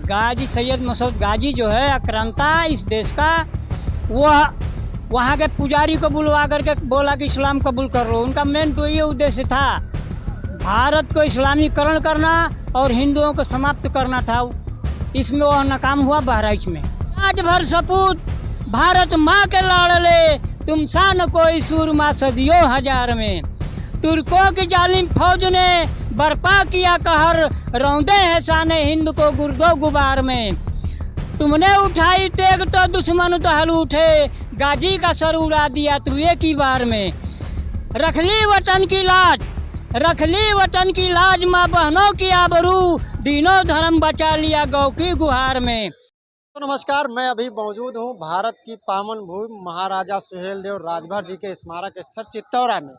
गाजी सैयद मसूद गाजी जो है आक्रांता इस देश का, वह वहाँ के पुजारी को बुलवा करके बोला कि इस्लाम कबूल कर लो। उनका मेन तो ये उद्देश्य था, भारत को इस्लामीकरण करना और हिंदुओं को समाप्त करना था। इसमें वह नाकाम हुआ बहराइच में। आज भर सपूत भारत माँ के लाड़ले, तुम सान कोई सूरमा सदियों हजार में। तुर्कों की जालिम फौज ने बर्पा किया कहर, रौंदे हैं शाने हिंद को गुर्दो गुबार में। तुमने उठाई तेग तो दुश्मन दहल उठे, गाजी का सर उड़ा दिया तू एक ही बार में। रख ली वतन की लाज, रख ली वतन की लाज, माँ बहनों की आबरू, दीनों धर्म बचा लिया गौ की गुहार में। तो नमस्कार, मैं अभी मौजूद हूँ भारत की पावन भूमि महाराजा सुहेलदेव राजभर जी के स्मारक स्थल चित्तौरा में।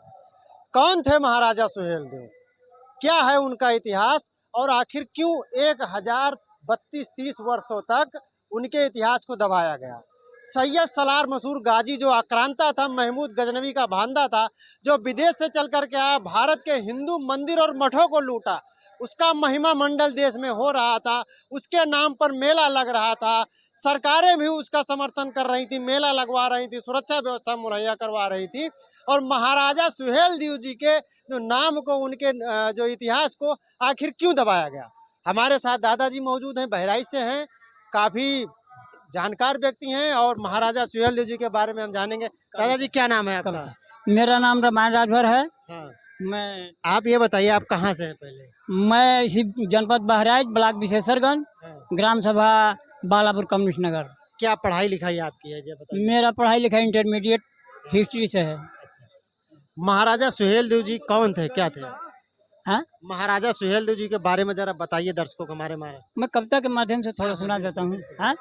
कौन थे महाराजा सुहेलदेव, क्या है उनका इतिहास और आखिर क्यों 1032-30 वर्षों तक उनके इतिहास को दबाया गया। सैयद सलार मसूर गाजी जो आक्रांता था, महमूद गजनवी का भांजा था, जो विदेश से चल कर के आया, भारत के हिंदू मंदिर और मठों को लूटा, उसका महिमा मंडल देश में हो रहा था, उसके नाम पर मेला लग रहा था, सरकारें भी उसका समर्थन कर रही थी, मेला लगवा रही थी, सुरक्षा व्यवस्था मुहैया करवा रही थी। और महाराजा सुहेलदेव जी के जो नाम को, उनके जो इतिहास को आखिर क्यों दबाया गया। हमारे साथ दादाजी मौजूद हैं, बहराइच से हैं, काफ़ी जानकार व्यक्ति हैं और महाराजा सुहेलदेव जी के बारे में हम जानेंगे। दादाजी क्या नाम है आपका? मेरा नाम रामायण राजभर है। हाँ। मैं आप ये बताइए, आप कहाँ से हैं पहले? मैं इसी जनपद बहराइच, ब्लॉक विशेषरगंज, ग्राम सभा बालापुर कम्युनिस्ट नगर। क्या पढ़ाई लिखाई आपकी है, ये बताइए। मेरा पढ़ाई लिखाई इंटरमीडिएट हिस्ट्री से है। महाराजा सुहेलदेव जी कौन थे, क्या थे? हाँ, महाराजा सुहेलदेव जी के बारे में जरा बताइए दर्शकों को हमारे। मैं कविता के माध्यम से थोड़ा सुना देता हूँ। हाँ,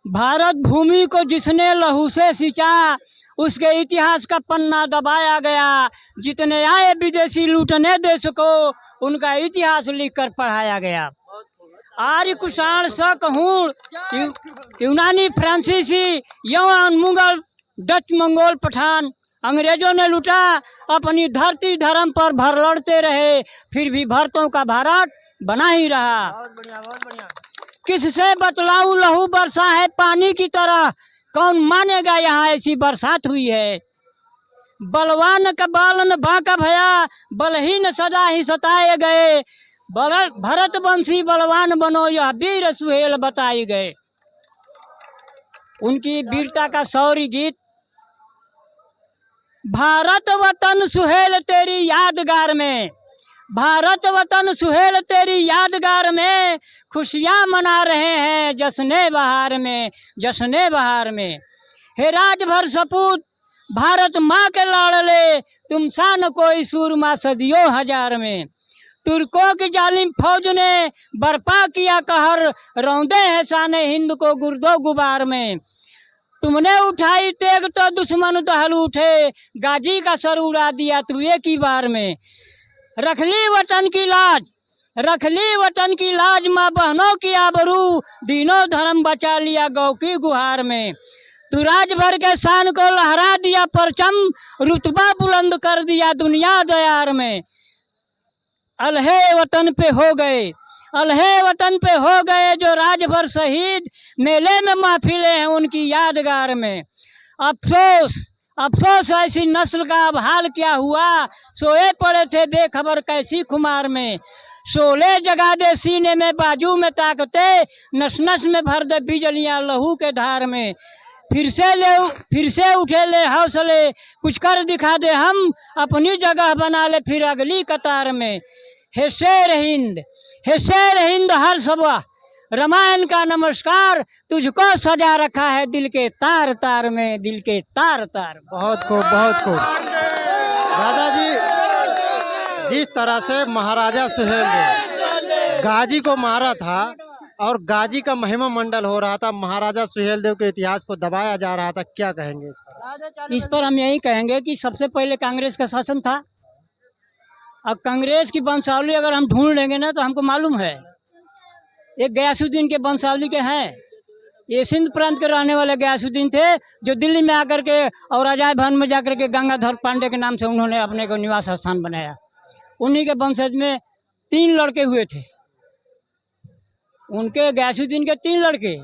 भारत भूमि को जिसने लहू से सींचा, उसके इतिहास का पन्ना दबाया गया। जितने आए विदेशी लूटने देश को, उनका इतिहास लिखकर पढ़ाया गया। आर्य कुषाण शक हूण यूनानी फ्रांसीसी यवन मुगल डच मंगोल पठान, अंग्रेजों ने लूटा, अपनी धरती धर्म पर भर लड़ते रहे, फिर भी भारतों का भारत बना ही रहा। बहुत बढ़िया, बहुत बढ़िया। किससे बतलाऊं लहू बरसा है पानी की तरह, कौन मानेगा यहाँ ऐसी बरसात हुई है। बलवान का बालन बांका भया, बलहीन सदा ही सताए गए। भरत वंशी बलवान बनो, यह वीर सुहेल बताए गए। उनकी वीरता का शौर्य गीत। भारत वतन सुहेल तेरी यादगार में, भारत वतन सुहेल तेरी यादगार में, खुशियाँ मना रहे हैं जश्ने बहार में, जश्ने बहार में। हे राजभर सपूत भारत माँ के लाड़ले, तुम सान कोई सूरमा सदियों हजार में। तुर्कों की जालिम फौज ने बर्पा किया कहर, रौंदे हैं शाने हिंद को गुर्दो गुबार में। तुमने उठाई तेग तो दुश्मन दहल उठे, गाजी का सर उड़ा दिया तू एक ही बार में। रख ली वतन की लाज, रख ली वतन की लाज, माँ बहनों की आबरू, दीनों धर्म बचा लिया गौ की गुहार में। तू राजभर के शान को लहरा दिया परचम, रुतबा बुलंद कर दिया दुनिया दयार में। अलहे वतन पे हो गए, अलहे वतन पे हो गए जो राजभर शहीद, मेले में महफिले हैं उनकी यादगार में। अफसोस अफसोस ऐसी नस्ल का अब हाल क्या हुआ, सोए पड़े थे बेखबर कैसी खुमार में। शोले जगा दे सीने में, बाजू में ताकते, नस नस में भर दे बिजलियाँ लहू के धार में। फिर से उठे ले हौसले, कुछ कर दिखा दे हम, अपनी जगह बना ले फिर अगली कतार में। हे शेर हिंद, हे शेर हिंद हर सबा, रामायण का नमस्कार, तुझको सजा रखा है दिल के तार तार में, दिल के तार तार। बहुत खूब, बहुत खूब। दादाजी, जिस तरह से महाराजा सुहेलदेव गाजी को मारा था और गाजी का महिमा मंडल हो रहा था, महाराजा सुहेलदेव के इतिहास को दबाया जा रहा था, क्या कहेंगे इस पर? इस पर हम यही कहेंगे कि सबसे पहले कांग्रेस का शासन था। अब कांग्रेस की वंशावली अगर हम ढूंढ लेंगे ना, तो हमको मालूम है एक गयासुद्दीन के वंशावली के हैं। ये सिंध प्रांत के रहने वाले गयासुद्दीन थे, जो दिल्ली में आकर के और अजाय भवन में जाकर के गंगाधर पांडे के नाम से उन्होंने अपने को निवास स्थान बनाया। उन्हीं के वंशज में 3 लड़के हुए थे। उनके गयासुद्दीन के 3 लड़के,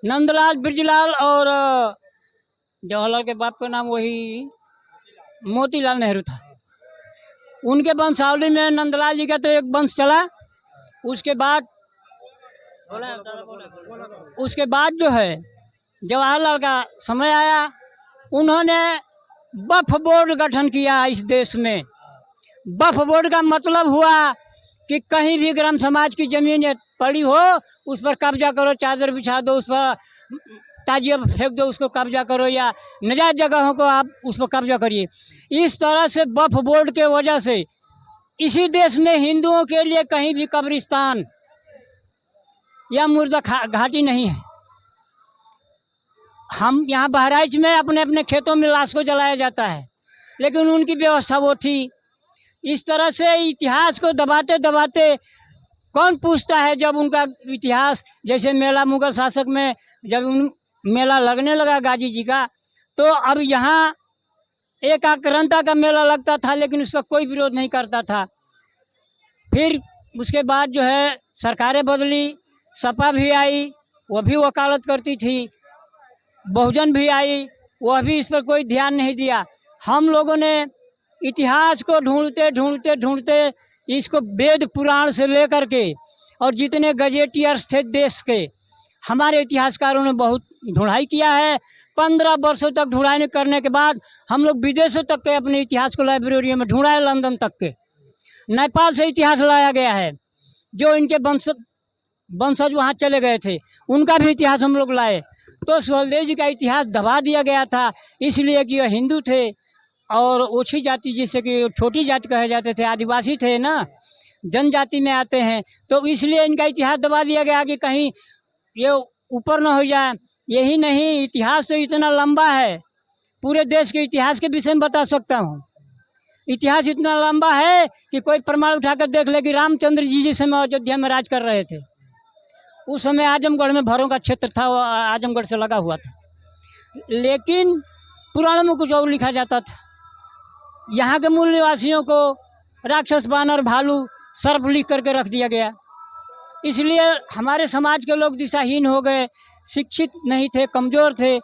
नंदलाल, बिरजलाल और जवाहरलाल के बाप का नाम वही मोतीलाल नेहरू था। उनके वंशावली में नंदलाल जी का तो एक वंश चला। उसके बाद जो है जवाहरलाल का समय आया, उन्होंने वक्फ बोर्ड गठन किया इस देश में। वक्फ बोर्ड का मतलब हुआ कि कहीं भी ग्राम समाज की ज़मीन पड़ी हो उस पर कब्जा करो, चादर बिछा दो, उस पर ताजिया फेंक दो, उसको कब्जा करो, या नजायज़ जगहों को आप उस पर कब्जा करिए। इस तरह से वक्फ बोर्ड के वजह से इसी देश में हिंदुओं के लिए कहीं भी कब्रिस्तान या मुर्दा घाटी नहीं है। हम यहाँ बहराइच में अपने अपने खेतों में लाश को जलाया जाता है, लेकिन उनकी व्यवस्था वो थी। इस तरह से इतिहास को दबाते दबाते कौन पूछता है जब उनका इतिहास, जैसे मेला मुगल शासक में जब मेला लगने लगा गाजी जी का, तो अब यहाँ एक आक्रांता का मेला लगता था, लेकिन उसका कोई विरोध नहीं करता था। फिर उसके बाद जो है सरकारें बदली, सपा भी आई, वह भी वकालत करती थी, बहुजन भी आई, वह भी इस पर कोई ध्यान नहीं दिया। हम लोगों ने इतिहास को ढूंढते ढूंढते ढूंढते इसको वेद पुराण से लेकर के और जितने गजेटियर्स थे देश के, हमारे इतिहासकारों ने बहुत ढूंढाई किया है। 15 वर्षों तक ढूंढाई करने के बाद हम लोग विदेशों तक के अपने इतिहास को लाइब्रेरी में ढूंढा है, लंदन तक के। नेपाल से इतिहास लाया गया है, जो इनके वंशज वहाँ चले गए थे, उनका भी इतिहास हम लोग लाए। तो सुहेलदेव जी का इतिहास दबा दिया गया था, इसलिए कि वह हिंदू थे और ओछी जाति, जिससे कि छोटी जाति कहे जाते थे, आदिवासी थे ना, जनजाति में आते हैं, तो इसलिए इनका इतिहास दबा दिया गया कि कहीं ये ऊपर न हो जाए। यही नहीं, इतिहास तो इतना लंबा है, पूरे देश के इतिहास के विषय में बता सकता हूँ। इतिहास इतना लंबा है कि कोई प्रमाण उठाकर देख ले कि रामचंद्र जी जिस समय अयोध्या में राज कर रहे थे, उस समय आजमगढ़ में भरों का क्षेत्र था, वो आजमगढ़ से लगा हुआ था, लेकिन पुराणों में कुछ और लिखा जाता था। यहाँ के मूल निवासियों को राक्षस, बानर, भालू, सर्प लिख करके रख दिया गया। इसलिए हमारे समाज के लोग दिशाहीन हो गए, शिक्षित नहीं थे, कमज़ोर थे।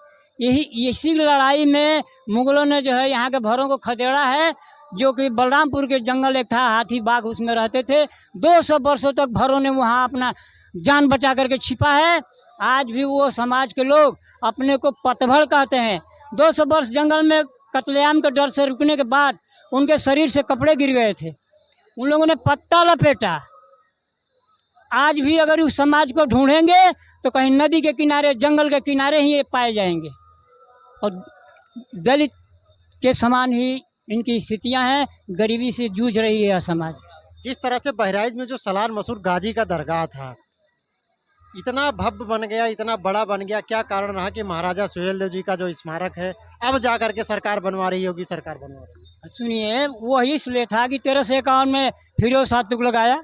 इसी लड़ाई में मुगलों ने जो है यहाँ के भरों को खदेड़ा है, जो कि बलरामपुर के जंगल एक था, हाथी बाघ उसमें रहते थे। 200 वर्षों तक भरों ने वहाँ अपना जान बचा करके छिपा है। आज भी वो समाज के लोग अपने को पतभर कहते हैं। 200 वर्ष जंगल में कत्लेआम के डर से रुकने के बाद उनके शरीर से कपड़े गिर गए थे, उन लोगों ने पत्ता लपेटा। आज भी अगर उस समाज को ढूंढेंगे तो कहीं नदी के किनारे, जंगल के किनारे ही ये पाए जाएंगे, और दलित के समान ही इनकी स्थितियां हैं, गरीबी से जूझ रही है यह समाज। जिस तरह से बहराइच में जो सलार मशहूर गाजी का दरगाह था, इतना भव्य बन गया, इतना बड़ा बन गया, क्या कारण रहा कि महाराजा सुहेलदेव जी का जो स्मारक है अब जा करके सरकार बनवा रही होगी, सरकार बनवा रही है? सुनिए, वो इसलिए था कि 1351 में फिरोज शाह तुगलक आया,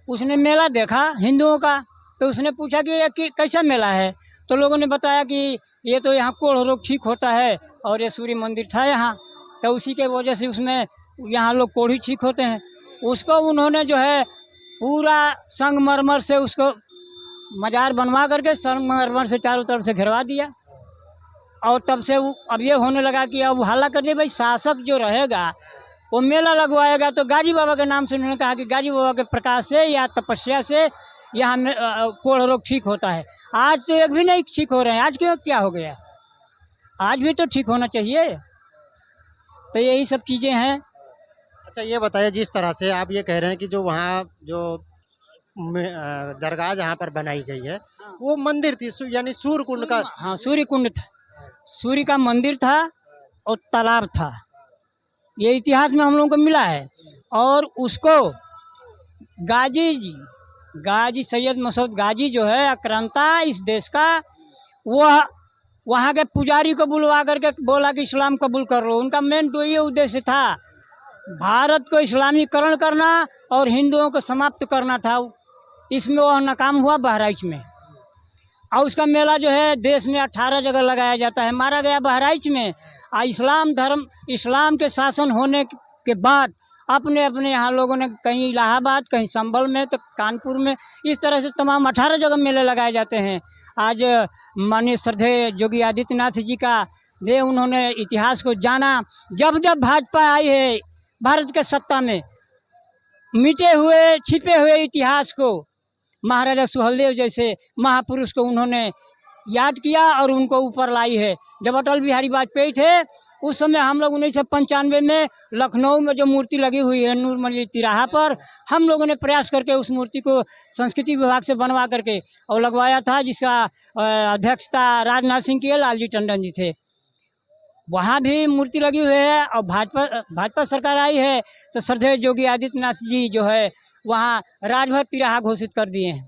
उसने मेला देखा हिंदुओं का, तो उसने पूछा कि ये कैसा मेला है, तो लोगों ने बताया कि ये तो यहाँ कोढ़ रोग ठीक होता है, और ये सूर्य मंदिर था यहाँ, तो उसी के वजह से उसमें यहाँ लोग कोढ़ी ठीक होते हैं। उसको उन्होंने जो है पूरा संगमरमर से उसको मजार बनवा करके संगमरमर से चारों तरफ से घेरवा दिया, और तब से अब ये होने लगा कि अब हल्ला कर दिया, भाई शासक जो रहेगा वो मेला लगवाएगा। तो गाजी बाबा के नाम से उन्होंने कहा कि गाजी बाबा के प्रकाश से या तपस्या से यहाँ में कोढ़ रोग ठीक होता है। आज तो एक भी नहीं ठीक हो रहे हैं, आज क्यों, क्या हो गया? आज भी तो ठीक होना चाहिए। तो यही सब चीज़ें हैं। अच्छा, ये बताइए, जिस तरह से आप ये कह रहे हैं कि जो वहाँ जो दरगाह जहाँ पर बनाई गई है वो मंदिर थी, यानी सूर्य कुंड का? हाँ, सूर्य कुंड था, सूर्य का मंदिर था और तालाब था, ये इतिहास में हम लोगों को मिला है। और उसको गाजी सैयद मसूद गाजी जो है आक्रांता इस देश का, वह वहाँ के पुजारी को बुलवा करके बोला कि इस्लाम कबूल कर लो। उनका मेन तो ये उद्देश्य था, भारत को इस्लामीकरण करना और हिंदुओं को समाप्त करना था। इसमें वह नाकाम हुआ बहराइच में, और उसका मेला जो है देश में 18 जगह लगाया जाता है। मारा गया बहराइच में। इस्लाम के शासन होने के बाद अपने अपने यहाँ लोगों ने कहीं इलाहाबाद, कहीं संभल में, तो कानपुर में, इस तरह से तमाम 18 जगह मेले लगाए जाते हैं। आज माननीय श्रद्धेय योगी आदित्यनाथ जी का दे उन्होंने इतिहास को जाना। जब जब भाजपा आई है भारत के सत्ता में, मिटे हुए छिपे हुए इतिहास को, महाराजा सुहेलदेव जैसे महापुरुष को उन्होंने याद किया और उनको ऊपर लाई है। जब अटल बिहारी वाजपेयी थे उस समय हम लोग 1995 में लखनऊ में जो मूर्ति लगी हुई है नूर मंजिल तिराहा पर, हम लोगों ने प्रयास करके उस मूर्ति को संस्कृति विभाग से बनवा करके और लगवाया था, जिसका अध्यक्षता राजनाथ सिंह की, लालजी टंडन जी थे। वहाँ भी मूर्ति लगी हुई है और भाजपा सरकार आई है तो श्रद्धेय योगी आदित्यनाथ जी जो है वहाँ राजभर तिराहा घोषित कर दिए हैं।